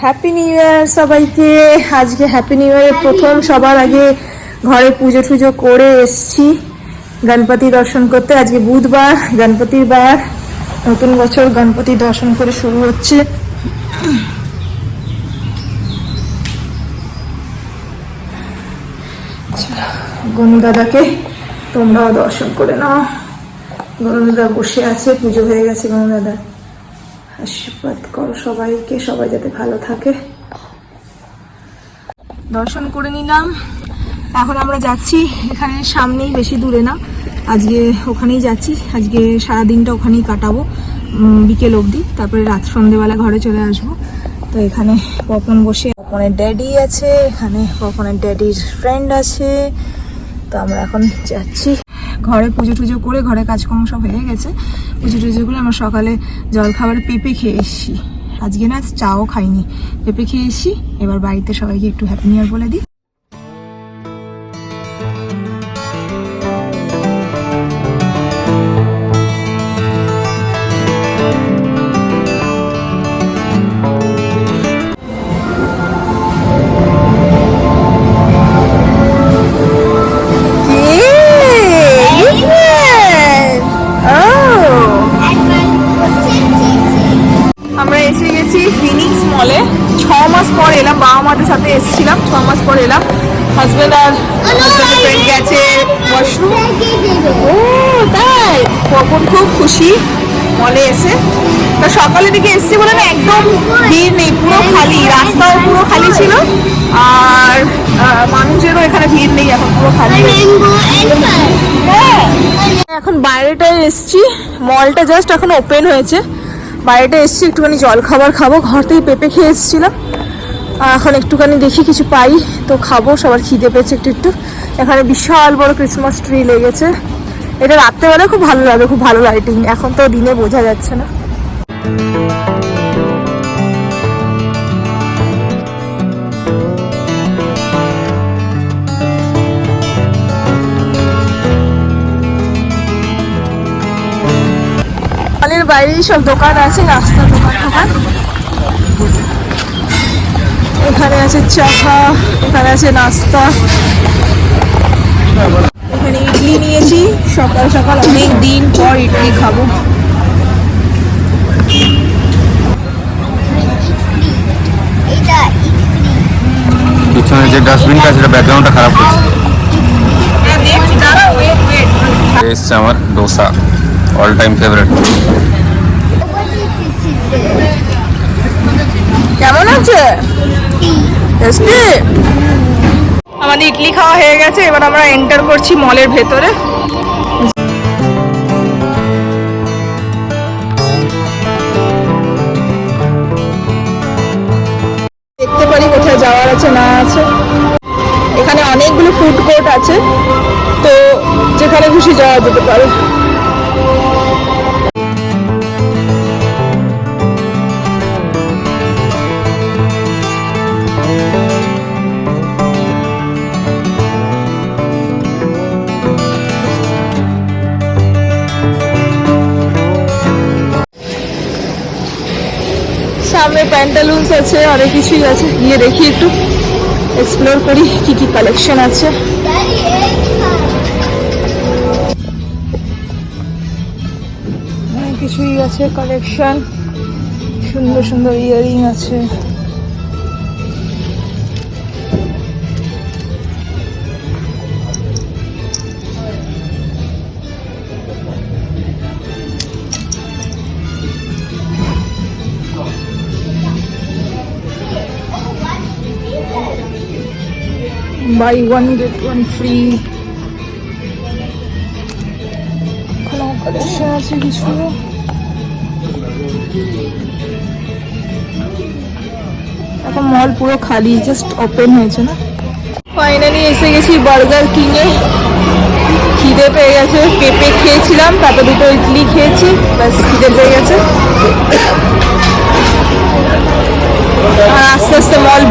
Happy new year সবাইকে। আজকে happy new ইয়ারের প্রথম সবার আগে ঘরে পুজো টুজো করে এসছি গণপতি দর্শন করতে। আজকে বুধবার, গণপতির বার, নতুন বছর গণপতি দর্শন করে শুরু হচ্ছে। গনু দাদাকে তোমরাও দর্শন করে নাও। গনু দাদা বসে আছে, পুজো হয়ে গেছে। গনু দাদা আশীর্বাদ করো সবাইকে, সবাই যাতে ভালো থাকে। দর্শন করে নিলাম। এখন আমরা যাচ্ছি এখানে সামনেই, বেশি দূরে না। আজকে ওখানেই যাচ্ছি, আজকে সারাদিনটা ওখানেই কাটাবো বিকেল অবধি, তারপরে রাত সন্ধ্যেবেলা ঘরে চলে আসবো। তো এখানে পপন বসে, পপনের ড্যাডি আছে এখানে, পপনের ড্যাডির ফ্রেন্ড আছে। তো আমরা এখন যাচ্ছি ঘরে পুজো টুজো করে, ঘরে কাজকর্ম সব হয়ে গেছে। পুজো টুজো করে আমরা সকালে জলখাবারে পেঁপে খেয়ে এসছি। আজকে না চাও খাইনি, পেঁপে খেয়ে এসছি। এবার বাড়িতে সবাইকে একটু হ্যাপি নিউ ইয়ার বলে দিই। ফিনিক্স মলে 6 মাস পর এলাম, বাবা মাদের সাথে এসেছিলাম। 6 মাস পর এলাম। হাজবেন্ড আর হাজবেন্ডের ফ্রেন্ড গেছে ওয়াশরুম। ও তাই, কখন খুব খুশি মলে এসে। তা সকালের দিকে এসছি বলে না একদম ভিড় নেই, পুরো খালি, রাস্তাও পুরো খালি ছিল। আর মানুষেরও এখানে ভিড় নেই, এখন পুরো খালি। এখন বাইরেটায় এসছি, মলটা জাস্ট এখন ওপেন হয়েছে। বাইরেটা এসছি একটুখানি জল খাবার খাবো, ঘর থেকে পেঁপে খেয়ে এসেছিলাম। এখন একটুখানি দেখি কিছু পাই তো খাবো, সবার খিদে পেয়েছে একটু একটু। এখানে বিশাল বড় ক্রিসমাস ট্রি লেগেছে, এটা রাত্রেবেলা খুব ভালো লাগে, খুব ভালো লাইটিং। এখন তো দিনে বোঝা যাচ্ছে না। মলের বাইরেই সব দোকান আছে, রাস্তার দোকান টোকান। এখানে আছে চা, এখানে আছে নাস্তা। এখানে ইডলি নিয়েছি, সকাল সকাল অনেক দিন পর ইডলি খাবো। পিছনে যে ডাস্টবিনটা আছে সেটা ব্যাকগ্রাউন্ডটা খারাপ করছে। এসছে আমার ডোসা, অল টাইম ফেভারিট। কেমন আছে? টেস্টি। আমাদের ইডলি খাওয়া হয়ে গেছে, এবার আমরা এন্টার করছি মলের ভেতরে। দেখতে পারি কোথায় যাওয়ার আছে না আছে। এখানে অনেকগুলো ফুড কোর্ট আছে, তো যেখানে খুশি যাওয়া যেতে পারে। সামনে প্যান্টালুন্স আছে, অনেক কিছুই আছে, গিয়ে দেখি একটু এক্সপ্লোর করি কি কি কালেকশন আছে। অনেক কিছুই আছে কালেকশন, সুন্দর সুন্দর ইয়ারিং আছে। Buy one get one free. Collection আছে কিছু। এখন মল পুরো খালি, জাস্ট ওপেন হয়েছে না। ফাইনালি এসে গেছি বার্গার কিংয়ে। খিদে পেয়ে গেছে, পেঁপে খেয়েছিলাম, তারপর দুটো ইডলি খেয়েছি, ব্যাস খিদে পেয়ে গেছে। আর আস্তে আস্তে মল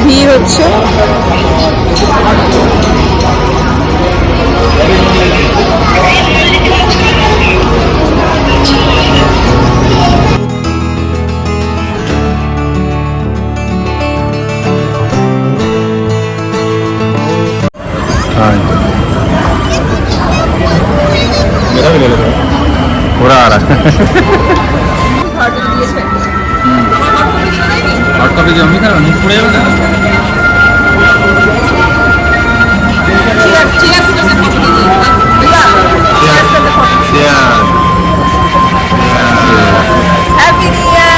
ভিড় হচ্ছে। वाला ঘর থেকে দিয়েছে আমার ঘর থেকে দিয়ে দেয়নি हॉट कॉफी जो अम्मी था मुंह पुड़े हो ना Cheers to the coffee. Cheers to the coffee. Happy New Year.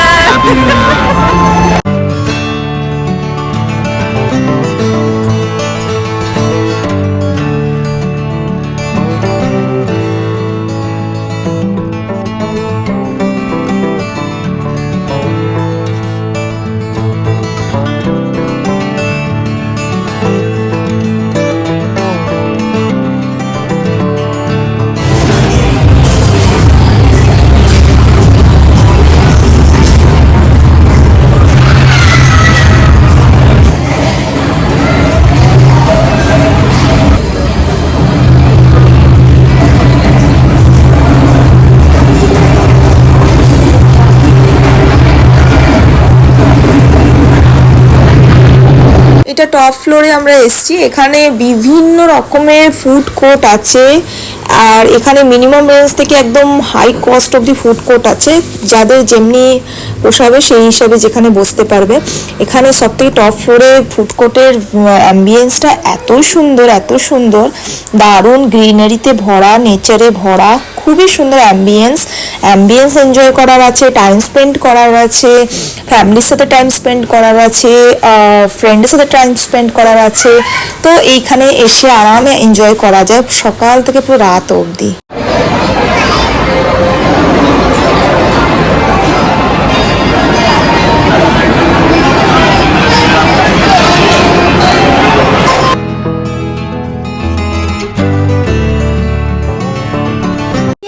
এটা টপ ফ্লোরে আমরা এসেছি। এখানে বিভিন্ন রকমের ফুড কোর্ট আছে আর এখানে মিনিমাম রেঞ্জ থেকে একদম হাই কস্ট অবধি ফুড কোর্ট আছে, যাদের যেমনি পোষাবে সেই হিসাবে যেখানে বসতে পারবে। এখানে সব থেকে টপ ফ্লোরে ফুড কোর্টের অ্যাম্বিয়েন্সটা এত সুন্দর, দারুণ গ্রিনারিতে ভরা, নেচারে ভরা, খুবই সুন্দর অ্যাম্বিয়েন্স এনজয় করার আছে, টাইম স্পেন্ড করার আছে, ফ্যামিলির সাথে টাইম স্পেন্ড করার আছে, ফ্রেন্ডের সাথে টাইম স্পেন্ড করার আছে। তো এইখানে এসে আরামে এনজয় করা যায় সকাল থেকে পুরো রাত অবধি।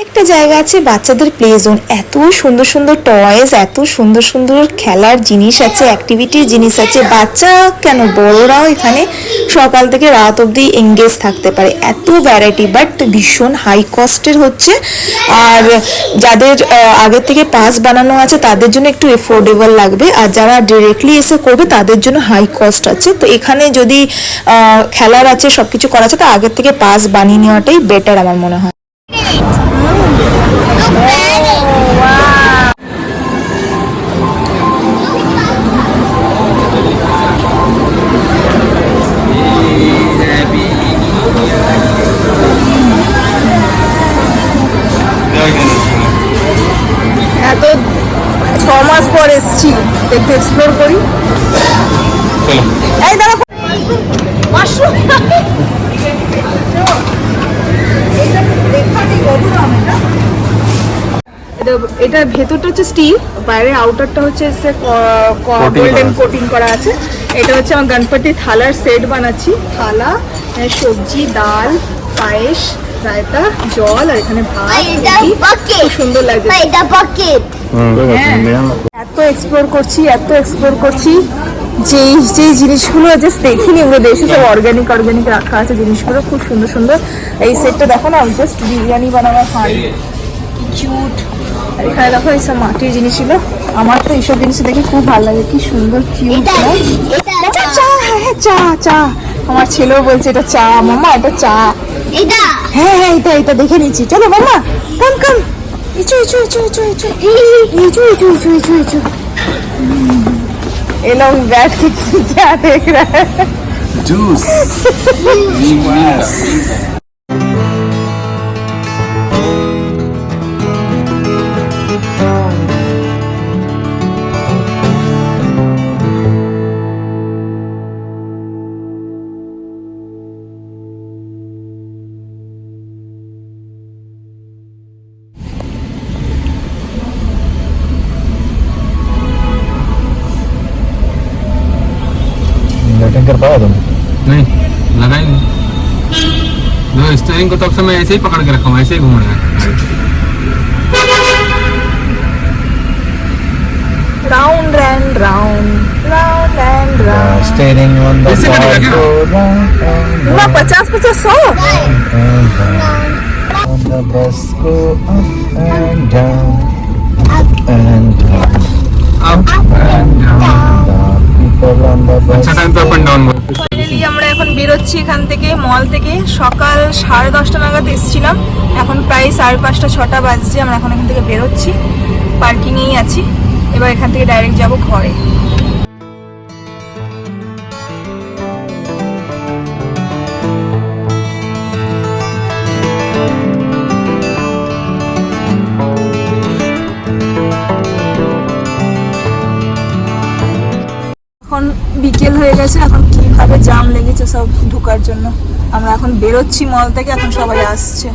একটা জায়গা আছে বাচ্চাদের প্লে জোন, এত সুন্দর টয়েস, এত সুন্দর খেলার জিনিস আছে, অ্যাক্টিভিটির জিনিস আছে। বাচ্চা কেন বড়রাও এখানে সকাল থেকে রাত অবধি এঙ্গেজ থাকতে পারে, এত ভ্যারাইটি, বাট ভীষণ হাই কস্টের হচ্ছে। আর যাদের আগের থেকে পাস বানানো আছে তাদের জন্য একটু এফোর্ডেবল লাগবে, আর যারা ডিরেক্টলি এসে করবে তাদের জন্য হাই কস্ট আছে। তো এখানে যদি খেলার আছে, সবকিছু করা আছে, তো আগের থেকে পাস বানিয়ে নেওয়াটাই বেটার আমার মনে হয়। এত 6 মাস পর এসছি, একটু এক্সপ্লোর করি। এই দাঁড়া, এটা ভেতরটা হচ্ছে স্টিল, বাইরে আউটারটা হচ্ছে গোল্ডেন কোটিং করা আছে। এটা হচ্ছে আমার গণপতি থালার সেট বানাচ্ছি, থালা, সবজি, ডাল, পায়েস, রায়তা, জল, আর এখানে ভাত, খুব সুন্দর লাগছে। এত এক্সপ্লোর করছি যেই জিনিসগুলো জাস্ট দেখিনি, ওগুলো দেশে সব অর্গানিক রাখা আছে জিনিসগুলো, খুব সুন্দর। এই সেটটা দেখো না, জাস্ট বিরিয়ানি বানাবার হাঁড়ি, কিউট। আর এখানে দেখো এইসব মাটির জিনিসগুলো, আমার তো এইসব জিনিস দেখে খুব ভালো লাগে, কি সুন্দর কিউট। চা আমার ছেলেও বলছে এটা চা, মামা এটা চা। হ্যাঁ এটা দেখে নিচ্ছি, চলো মামা, কাম ইচু ये लोग बैठ के क्या देख रहे हैं? जूस लाइटिंग कर पाया तुम? नहीं लगा ही नहीं। जो स्टीयरिंग को तब से मैं ऐसे ही पकड़ के रखा हूँ, ऐसे ही घूम रहा है। Round and round steering on the इससे कटेगा क्या? पूरा 50 100 on the bus go up and down and down. Up and down. The people on the bus अच्छा टाइम पे अप एंड डाउन। ফাইনালি আমরা এখন বেরোচ্ছি এখান থেকে, মল থেকে। সকাল 10:30 নাগাদ এসেছিলাম, এখন প্রায় 5:30 6টা বাজছে। আমরা এখন এখান থেকে বেরোচ্ছি, পার্কিংয়েই আছি। এবার এখান থেকে ডাইরেক্ট যাব ঘরে। এখন বিকেল হয়ে গেছে, এখন কিভাবে জাম লেগেছে সব ঢোকার জন্য। আমরা এখন বেরোচ্ছি মল থেকে, এখন সবাই আসছে।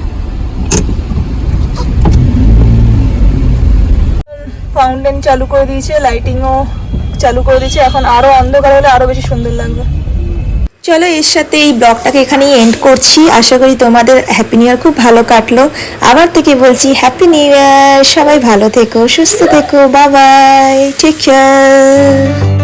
ফাউন্টেন চালু করে দিয়েছে, লাইটিংও চালু করে দিয়েছে। এখন আরো অন্ধকার হলে আরো বেশি সুন্দর লাগবে। চলো এর সাথে এই ব্লগটাকে এখানেই এন্ড করছি। আশা করি তোমাদের হ্যাপি নিউ ইয়ার খুব ভালো কাটলো। আবার থেকে বলছি হ্যাপি নিউ ইয়ার। সবাই ভালো থেকো, সুস্থ থেকো, বাই বাই, টেক কেয়ার।